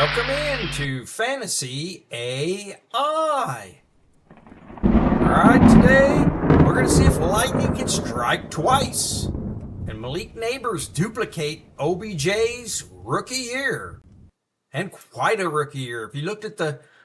Welcome into Fantasy AI. Alright, today we're going to see if lightning can strike twice and Malik Neighbors duplicate OBJ's rookie year. And quite a rookie year. If you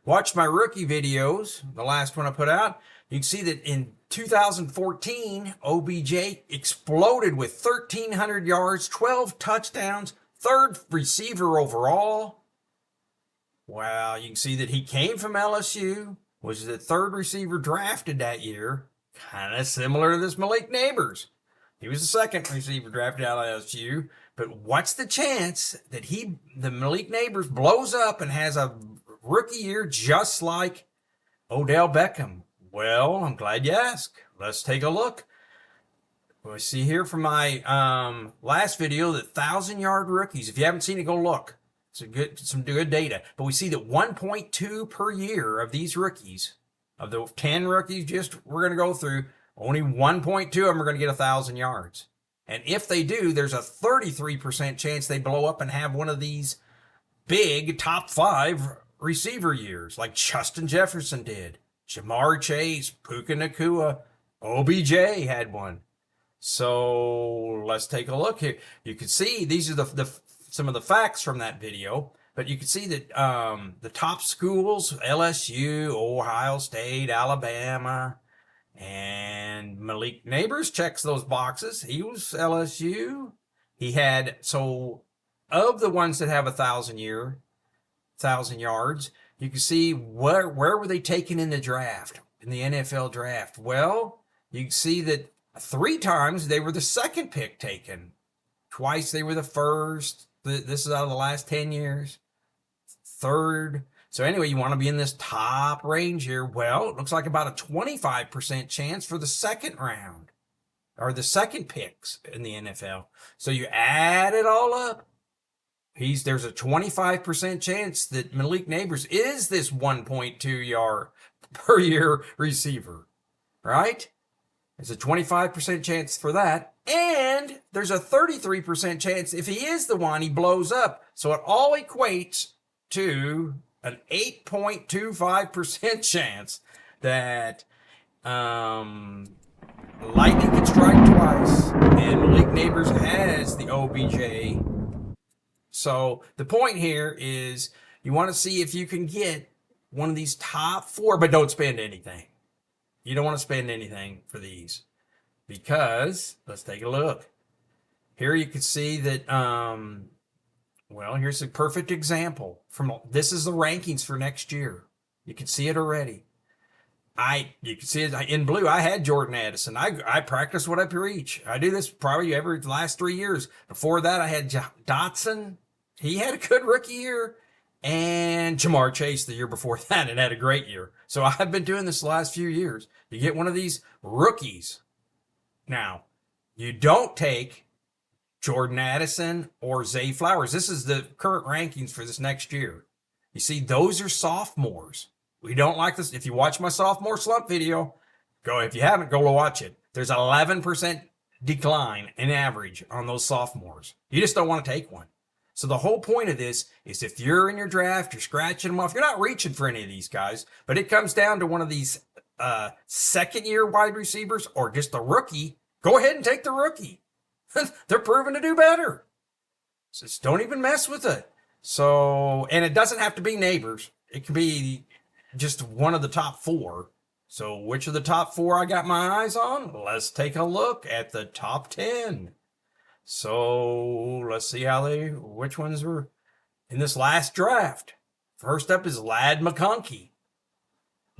watched my rookie videos, the last one I put out, you can see that in 2014, OBJ exploded with 1,300 yards, 12 touchdowns, third receiver overall. Well, you can see that he came from LSU, was the third receiver drafted that year, kind of similar to this Malik Neighbors. He was the second receiver drafted out of LSU, but what's the chance that the Malik Neighbors blows up and has a rookie year just like Odell Beckham? Well, I'm glad you asked. Let's take a look. We see here from my last video that 1,000-yard rookies. If you haven't seen it, go look. Some good data. But we see that 1.2 per year of these rookies, of the 10 rookies we're going to go through, only 1.2 of them are going to get 1,000 yards. And if they do, there's a 33% chance they blow up and have one of these big top 5 receiver years like Justin Jefferson did, Ja'Marr Chase, Puka Nacua, OBJ had one. So let's take a look here. You can see these are some of the facts from that video, but you can see that the top schools, LSU, Ohio State, Alabama, and Malik Neighbors checks those boxes. He was LSU. He had, so of the ones that have 1,000 yards, you can see where were they taken in the draft, in the NFL draft. Well, you can see that 3 times they were the second pick taken. Twice they were the first. This is out of the last 10 years. Third. So anyway, you want to be in this top range here. Well, it looks like about a 25% chance for the second round, or the second picks in the NFL. So you add it all up. There's a 25% chance that Malik Neighbors is this 1.2 yard per year receiver, right? There's a 25% chance for that. And there's a 33% chance if he is the one, he blows up. So it all equates to an 8.25% chance that lightning can strike twice and Malik Neighbors has the OBJ. So the point here is you want to see if you can get one of these top 4, but don't spend anything. You don't want to spend anything for these because let's take a look. Here you can see that, well, here's a perfect example. This is the rankings for next year. You can see it already. You can see it in blue. I had Jordan Addison. I practice what I preach. I do this probably every last 3 years. Before that, I had Dotson. He had a good rookie year. And Ja'Marr Chase the year before that and had a great year. So I've been doing this the last few years. You get one of these rookies. Now, you don't take Jordan Addison or Zay Flowers. This is the current rankings for this next year. You see, those are sophomores. We don't like this. If you watch my sophomore slump video, if you haven't, go watch it. There's 11% decline in average on those sophomores. You just don't want to take one. So the whole point of this is if you're in your draft, you're scratching them off. You're not reaching for any of these guys, but it comes down to one of these second-year wide receivers or just a rookie. Go ahead and take the rookie. They're proven to do better. So just don't even mess with it. So, and it doesn't have to be Neighbors. It can be just one of the top 4. So which of the top 4 I got my eyes on? Let's take a look at the top 10. So let's see which ones were in this last draft. First up is Ladd McConkey.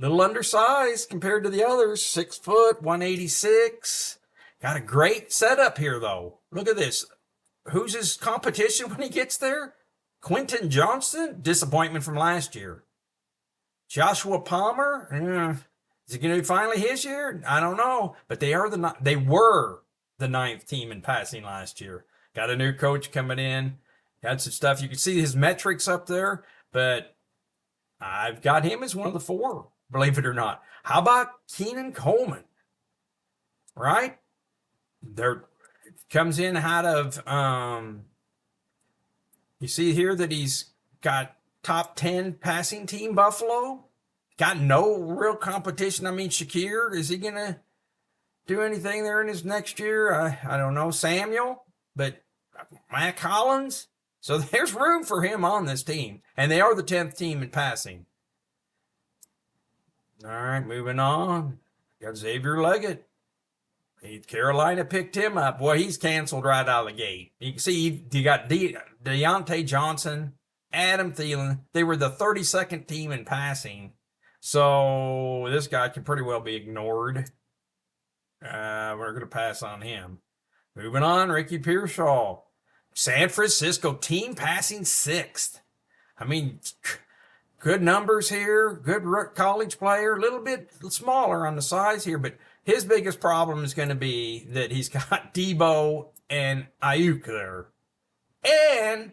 Little undersized compared to the others, 6 foot, 186. Got a great setup here though. Look at this. Who's his competition when he gets there? Quentin Johnston, disappointment from last year. Joshua Palmer, is it going to be finally his year? I don't know, but they were the 9th team in passing last year. Got a new coach coming in. Got some stuff. You can see his metrics up there, but I've got him as one of the 4, believe it or not. How about Keenan Coleman? Right? Comes in out of, you see here that he's got top 10 passing team, Buffalo. Got no real competition. I mean, Shakir, is he going to do anything there in his next year? I don't know. Samuel, but Matt Collins. So there's room for him on this team. And they are the 10th team in passing. All right, moving on. Got Xavier Leggett. Carolina picked him up. Boy, he's canceled right out of the gate. You can see you got Deontay Johnson, Adam Thielen. They were the 32nd team in passing. So this guy can pretty well be ignored. We're going to pass on him. Moving on, Ricky Pearsall. San Francisco team passing 6th. I mean, good numbers here. Good college player. A little bit smaller on the size here, but his biggest problem is going to be that he's got Debo and Ayuk there. And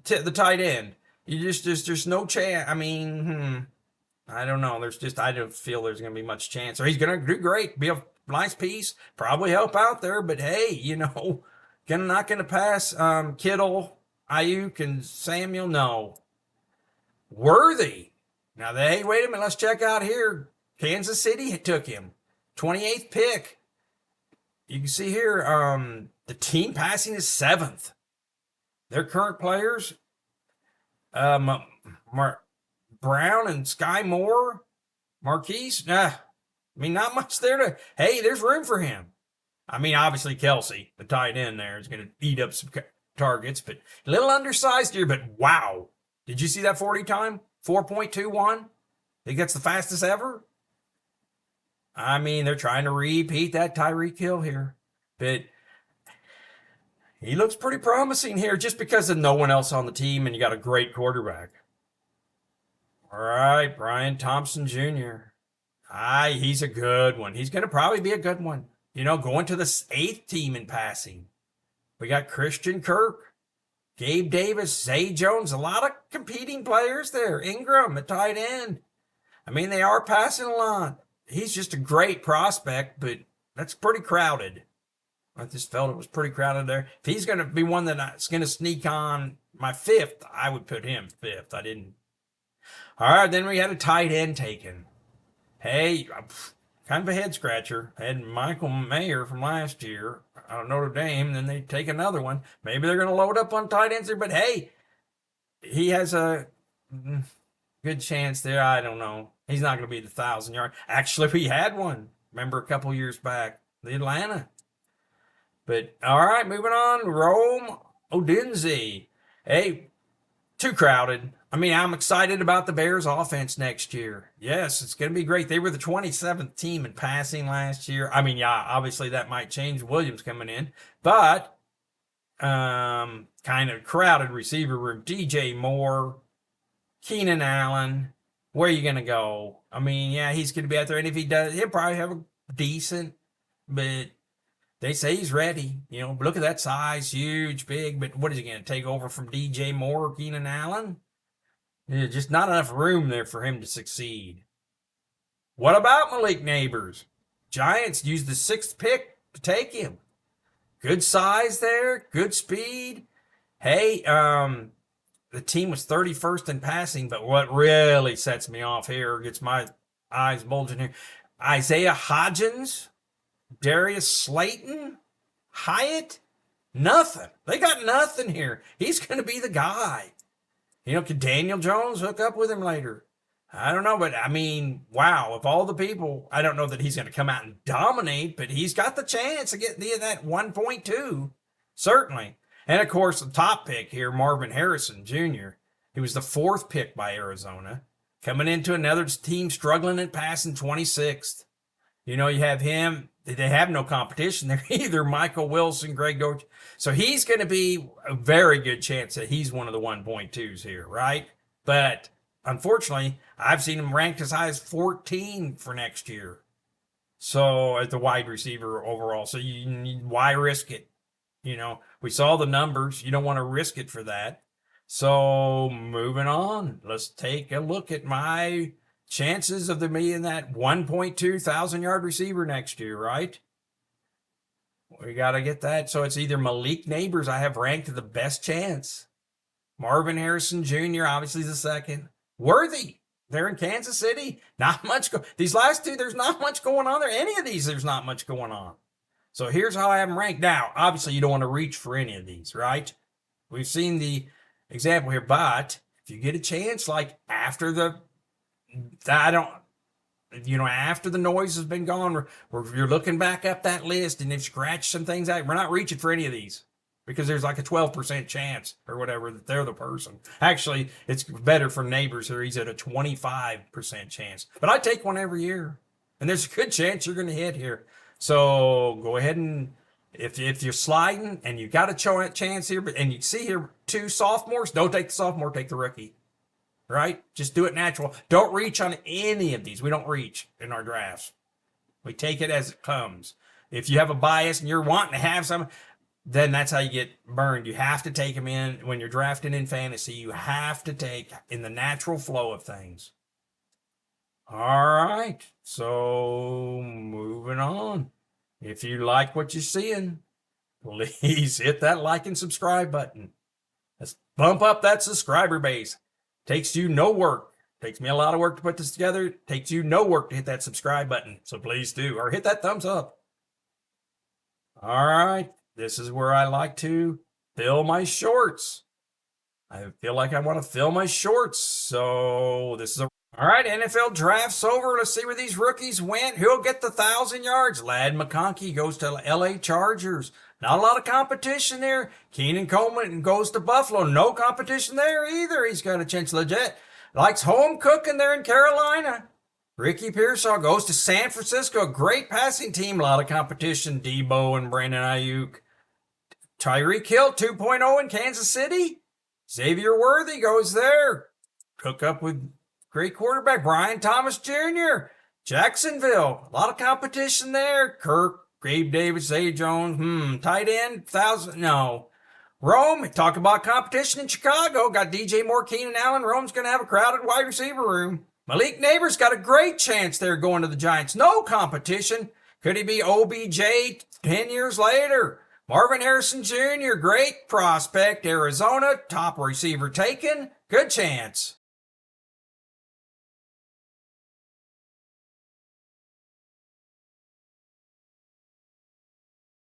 the tight end. There's no chance. I mean, I don't know. I don't feel there's going to be much chance. Or he's going to do great, be a nice piece, probably help out there. But hey, not going to pass Kittle, Ayuk, and Samuel. No. Worthy. Now, wait a minute. Let's check out here. Kansas City took him. 28th pick. You can see here, the team passing is 7th. Their current players, Brown and Sky Moore, Marquise. I mean, not much there hey, there's room for him. I mean, obviously Kelsey, the tight end there, is going to eat up some targets, but a little undersized here, but wow. Did you see that 40 time? 4.21? Think that's the fastest ever? I mean, they're trying to repeat that Tyreek Hill here, but he looks pretty promising here just because of no one else on the team and you got a great quarterback. All right, Brian Thompson Jr. He's a good one. He's going to probably be a good one. Going to the 8th team in passing. We got Christian Kirk, Gabe Davis, Zay Jones, a lot of competing players there. Ingram at tight end. I mean, they are passing a lot. He's just a great prospect, but that's pretty crowded. I just felt it was pretty crowded there. If he's going to be one that's going to sneak on my 5th, I would put him 5th. I didn't. All right, then we had a tight end taken. Hey, kind of a head scratcher. I had Michael Mayer from last year out of Notre Dame. Then they take another one. Maybe they're going to load up on tight ends there, but hey, he has a good chance there. I don't know. He's not going to be the 1,000-yard. Actually, we had one. Remember a couple years back, the Atlanta. But all right, moving on. Rome Odunze. Hey, too crowded. I mean, I'm excited about the Bears offense next year. Yes, it's going to be great. They were the 27th team in passing last year. I mean, yeah, obviously that might change. Williams coming in, but kind of crowded receiver room. DJ Moore, Keenan Allen. Where are you going to go? I mean, yeah, he's going to be out there. And if he does, he'll probably have a decent, but they say he's ready. Look at that size, huge, big. But what is he going to take over from DJ Moore or Keenan Allen? There's just not enough room there for him to succeed. What about Malik Neighbors? Giants used the 6th pick to take him. Good size there, good speed. Hey, the team was 31st in passing, but what really sets me off here, gets my eyes bulging here, Isaiah Hodgins, Darius Slayton, Hyatt, nothing. They got nothing here. He's going to be the guy. Could Daniel Jones hook up with him later? I don't know, but I mean, wow, of all the people, I don't know that he's going to come out and dominate, but he's got the chance to get that 1.2, certainly. And, of course, the top pick here, Marvin Harrison Jr., he was the 4th pick by Arizona, coming into another team struggling at passing 26th. You have him. They have no competition there either. Michael Wilson, Greg Dortch. So he's going to be a very good chance that he's one of the 1.2s here, right? But unfortunately, I've seen him ranked as high as 14 for next year. So as the wide receiver overall. So why risk it? We saw the numbers. You don't want to risk it for that. So moving on, let's take a look at my chances of them being that 1.2 1,000-yard receiver next year, right? We got to get that. So it's either Malik Neighbors I have ranked the best chance. Marvin Harrison Jr. obviously the second. Worthy, they're in Kansas City. Not much. These last two, there's not much going on there. Any of these, there's not much going on. So here's how I have them ranked. Now, obviously, you don't want to reach for any of these, right? We've seen the example here, but if you get a chance, like after after the noise has been gone, you're looking back up that list and they've scratched some things out. We're not reaching for any of these because there's like a 12% chance or whatever that they're the person. Actually, it's better for neighbors who he's at a 25% chance. But I take one every year, and there's a good chance you're going to hit here. So go ahead and if you're sliding and you got a chance here, and you see here two sophomores, don't take the sophomore, take the rookie. Right? Just do it natural. Don't reach on any of these. We don't reach in our drafts. We take it as it comes. If you have a bias and you're wanting to have some, then that's how you get burned. You have to take them in when you're drafting in fantasy. You have to take in the natural flow of things. All right. So moving on. If you like what you're seeing, please hit that like and subscribe button. Let's bump up that subscriber base. Takes you no work. Takes me a lot of work to put this together. Takes you no work to hit that subscribe button. So please do. Or hit that thumbs up. All right. This is where I like to fill my shorts. I feel like I want to fill my shorts. So this is all right, NFL draft's over. Let's see where these rookies went. Who'll get the 1,000 yards? Ladd McConkey goes to LA Chargers. Not a lot of competition there. Keenan Coleman goes to Buffalo. No competition there either. He's got a chance legit. Likes home cooking there in Carolina. Ricky Pearsall goes to San Francisco. Great passing team. A lot of competition. Debo and Brandon Ayuk. Tyreek Hill 2.0 in Kansas City. Xavier Worthy goes there. Hook up with great quarterback Brian Thomas Jr. Jacksonville. A lot of competition there. Kirk. Gabe Davis, Zay Jones, tight end, 1,000, no. Rome, talk about competition in Chicago. Got DJ Moore, Keenan Allen. Rome's going to have a crowded wide receiver room. Malik Neighbors got a great chance there going to the Giants. No competition. Could he be OBJ 10 years later? Marvin Harrison Jr., great prospect. Arizona, top receiver taken. Good chance.